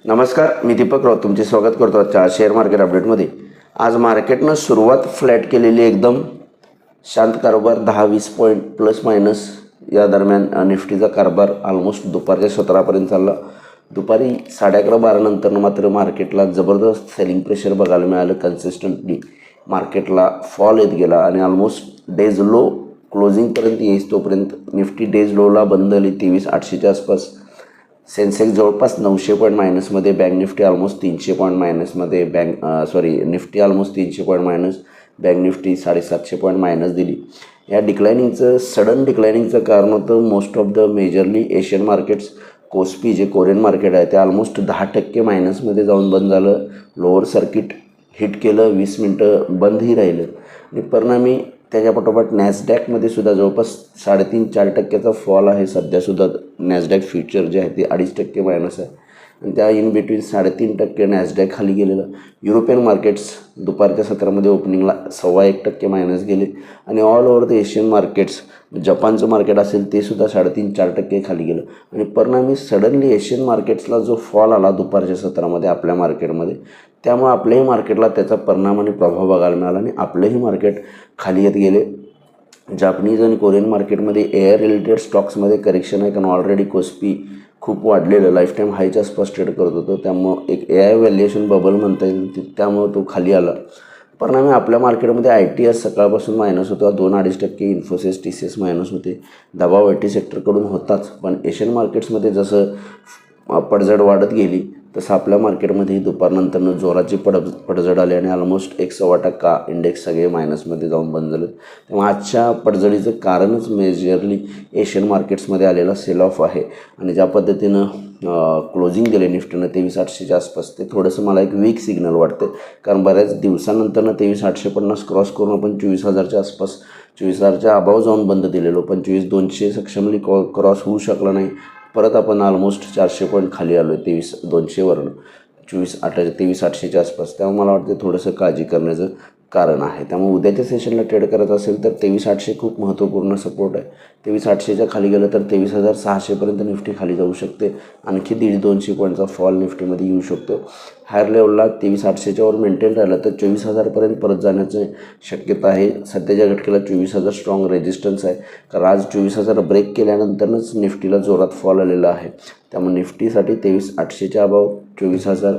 नमस्कार, मी दीपक राव तुमचे स्वागत करतो आजच्या शेअर मार्केट अपडेटमध्ये। आज मार्केटनं सुरुवात फ्लॅट केलेली, एकदम शांत कारभार, 10-20 पॉईंट प्लस मायनस या दरम्यान निफ्टीचा कारभार ऑलमोस्ट दुपारच्या 17पर्यंत चालला। दुपारी 11:30-12 नंतर मात्र मार्केटला जबरदस्त सेलिंग प्रेशर बघायला मिळालं। कन्सिस्टंटली मार्केटला फॉल येत गेला आणि ऑलमोस्ट डेज लो क्लोजिंगपर्यंत येईस तोपर्यंत निफ्टी डेज लोला बंद झाली 23,800च्या आसपास। सेन्सेक्स जवळपास 900 पॉईंट मायनसमध्ये, बँक निफ्टी ऑलमोस्ट 300 पॉईंट मायनसमध्ये, Nifty almost 300 point minus, bank Nifty 750 point minus दिली। या डिक्लायनिंगचं सडन डिक्लायनिंगचं कारण होतं most of the majorly Asian markets. Kospi जे कोरियन मार्केट आहे ते ऑलमोस्ट 10% मायनसमध्ये जाऊन बंद झालं। लोअर सर्किट हिट केलं, 20 मिनटं बंदही राहिलं आणि परिणामी त्याच्या पाठोपाठ नॅसडॅकमध्ये सुद्धा जवळपास 3.5-4% फॉल आहे। सध्यासुद्धा नॅसडॅक फ्युचर जे आहे ते 2.5% मायनस आहे आणि त्या इन बिटवीन 3.5% नॅसडॅक खाली गेलेलं। युरोपियन मार्केट्स दुपारच्या सत्रामध्ये ओपनिंगला 1.25% मायनस गेले आणि all over the Asian markets, जपानचं मार्केट असेल ते सुद्धा 3.5-4% खाली गेलं आणि परिणामी सडनली एशियन मार्केट्सला जो फॉल आला दुपारच्या सत्रामध्ये आपल्या मार्केटमध्ये, त्यामुळे आपल्याही मार्केटला त्याचा परिणाम आणि प्रभाव बघायला मिळाला आणि आपलंही मार्केट खाली येत गेले। जापनीज आणि कोरियन मार्केटमध्ये एअर रिलेटेड स्टॉक्समध्ये करेक्शन आहे, कारण ऑलरेडी कोस्पी खूप वाढलेलं लाईफ टाईम हायच्या आसपास ट्रेड करत होतं, त्यामुळं एक AI व्हॅल्युएशन बबल म्हणता येईल, त्यामुळं तो खाली आला। परिणामी आपल्या मार्केटमध्ये IT आज सकाळपासून मायनस होता, 2-2.5%। इन्फोसिस TCS मायनस होते। दबाव IT सेक्टरकडून होताच, पण एशियन मार्केट्समध्ये जसं पडझड वाढत गेली तसं आपल्या मार्केटमध्येही दुपारनंतरनं जोराची पडझड आली आणि ऑलमोस्ट 1.25% इंडेक्स सगळे मायनसमध्ये जाऊन बंद झालं। तेव्हा आजच्या पडझडीचं कारणच मेजरली एशियन मार्केट्समध्ये आलेला सेल ऑफ आहे आणि ज्या पद्धतीनं क्लोजिंग दिले निफ्टीनं 23,800च्या आसपास, ते थोडंसं मला एक वीक सिग्नल वाटतं, कारण बऱ्याच दिवसानंतरनं 23,850 क्रॉस करून आपण 24,000च्या आसपास, 24,000च्या अबाव जाऊन बंद दिलेलो, पण 24,200 सक्षमली क्रॉस होऊ शकला नाही। परत आपण ऑलमोस्ट 400 पॉईंट खाली आलो आहे 23,200वरून 23,800च्या आसपास। त्यामुळे मला वाटतं थोडंसं काळजी करण्याचं कारण आहे। त्यामुळे उद्याच्या सेशनला ट्रेड करत असेल तर 23,800 खूप महत्त्वपूर्ण सपोर्ट आहे। 23,800च्या खाली गेलं तर 23,600पर्यंत निफ्टी खाली जाऊ शकते, आणखी 150-200 पॉईंटचा फॉल निफ्टीमध्ये येऊ शकतो। हायर लेवलला 23,800च्या वर मेंटेन राहिलं तर 24,000पर्यंत परत जाण्याची शक्यता आहे। सध्याच्या घटकेला 24,000 स्ट्रॉंग रेजिस्टन्स आहे, कारण आज 24,000 ब्रेक केल्यानंतरच निफ्टीला जोरात फॉल आलेला आहे। त्यामुळे निफ्टीसाठी 23,800च्या अबाव 24,000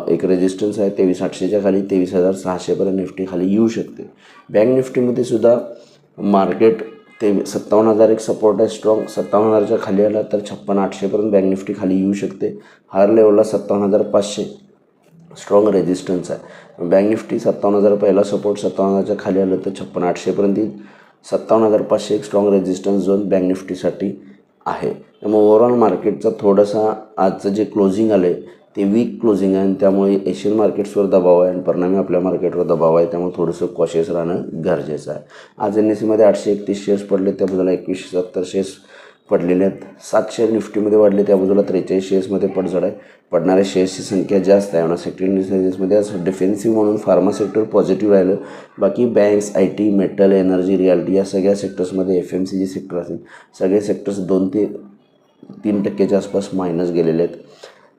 एक रेजिस्टन्स आहे। 23,800च्या खाली 23,600पर्यंत निफ्टी खाली येऊ शकते। बँक निफ्टीमध्ये सुद्धा मार्केट 57,000 एक सपोर्ट आहे स्ट्रॉंग। 57,000च्या खाली आला तर 56,800पर्यंत बँक निफ्टी खाली येऊ शकते। हायर लेवलला 57,500 स्ट्रॉंग रेजिस्टन्स आहे। बँक निफ्टी 57,000 पहिला सपोर्ट, 57,000च्या खाली आलं तर 56,800पर्यंत येईल। 57,500 एक स्ट्रॉंग रेजिस्टन्स झोन बँक निफ्टीसाठी आहे। त्यामुळे ओव्हरऑल मार्केटचा थोडासा आजचं जे क्लोजिंग आलं आहे ते वीक क्लोजिंग आहे आणि त्यामुळे एशियन मार्केट्सवर दबाव आहे आणि परिणामी आपल्या मार्केटवर दबाव आहे, त्यामुळे थोडंसं कॉशियस राहणं गरजेचं आहे। आज NSEमध्ये 831 शेअर्स पडले, त्या बाजूला 2170 शेअर्स पडलेले आहेत। 7 शेअर निफ्टीमध्ये वाढले, त्या बाजूला 43 शेअर्समध्ये पडझड आहे। पडणाऱ्या शेअर्सची संख्या जास्त आहे आणि सेक्टर इंडिसेसमध्ये आज डिफेन्सिव्ह म्हणून फार्मा सेक्टर पॉझिटिव्ह राहिलं। बाकी banks, IT, metal, energy, reality या सगळ्या सेक्टर्समध्ये, FMCG सेक्टर असेल, सगळे सेक्टर्स 2 ते 3%च्या आसपास मायनस गेलेले आहेत।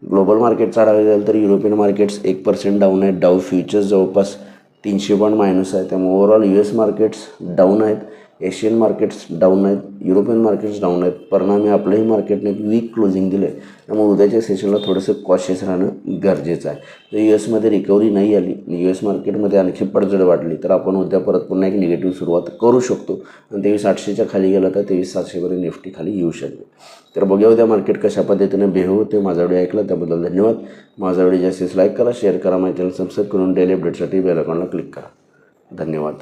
ग्लोबल मार्केटचा आढावा गेला तर युरोपियन मार्केट्स 1% डाऊन आहेत। डाऊ फ्युचर्स जवळपास 300 पॉईंट मायनस आहे। त्यामुळे ओव्हरऑल US मार्केट्स डाऊन आहेत, एशियन मार्केट्स डाऊन आहेत, युरोपियन मार्केट्स डाऊन आहेत। परिणामी आपलंही मार्केटने एक वीक क्लोजिंग दिलं आहे, त्यामुळे उद्याच्या सेशनला थोडंसं कॉशियस राहणं गरजेचं आहे। जर US रिकव्हरी नाही आली, US मार्केटमध्ये आणखी पडझड वाढली तर आपण उद्या परत पुन्हा एक निगेटिव्ह सुरुवात करू शकतो आणि 23,800च्या खाली गेलं तर 23,700पर्यंत निफ्टी खाली येऊ शकते। तर बघूया उद्या मार्केट कशा पद्धतीने बिहेव होते। माझा व्हिडिओ ऐकला त्याबद्दल धन्यवाद। माझा व्हिडिओ जास्तीत लाईक करा, शेअर करा, माझ्या चॅनल सबस्क्राईब करून डेली अपडेटसाठी बेल आयकॉनला क्लिक करा। धन्यवाद।